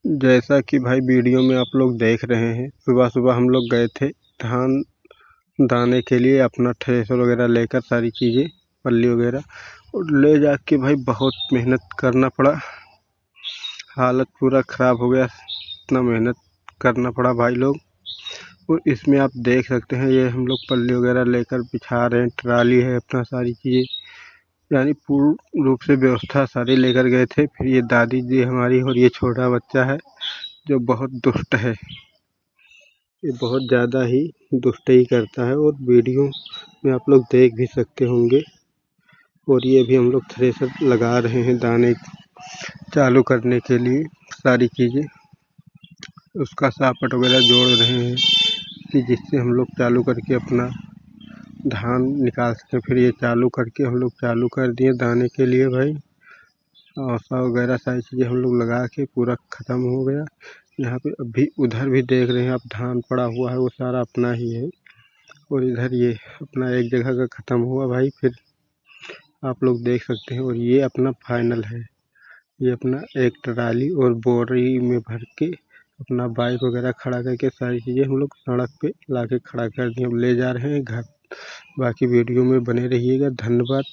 जैसा कि भाई वीडियो में आप लोग देख रहे हैं, सुबह सुबह हम लोग गए थे धान दाने के लिए। अपना थ्रेसर वगैरह लेकर सारी चीज़ें पल्ली वगैरह और ले जाके भाई बहुत मेहनत करना पड़ा। हालत पूरा ख़राब हो गया, इतना मेहनत करना पड़ा भाई लोग। और इसमें आप देख सकते हैं, ये हम लोग पल्ली वगैरह लेकर बिछा रहे हैं। ट्राली है, अपना सारी चीज़ें यानी पूर्ण रूप से व्यवस्था सारी लेकर गए थे। फिर ये दादी जी हमारी और ये छोटा बच्चा है जो बहुत दुष्ट है, ये बहुत ज़्यादा ही दुष्टई करता है और वीडियो में आप लोग देख भी सकते होंगे। और ये भी हम लोग थ्रेसर लगा रहे हैं दाने चालू करने के लिए। सारी चीज़ें उसका सापट वगैरह जोड़ रहे हैं कि जिससे हम लोग चालू करके अपना धान निकाल सकें। फिर ये चालू करके हम लोग चालू कर दिए दाने के लिए भाई। औसा वगैरह सारी चीज़ें हम लोग लगा के पूरा ख़त्म हो गया। यहाँ पे अभी उधर भी देख रहे हैं आप, धान पड़ा हुआ है, वो सारा अपना ही है। और इधर ये अपना एक जगह का ख़त्म हुआ भाई, फिर आप लोग देख सकते हैं। और ये अपना फाइनल है, ये अपना एक ट्राली और बोरी में भर के अपना बाइक वगैरह खड़ा करके सारी चीज़ें हम लोग सड़क पे ला के खड़ा कर दिए। हम ले जा रहे हैं घर। बाकी वीडियो में बने रहिएगा। धन्यवाद।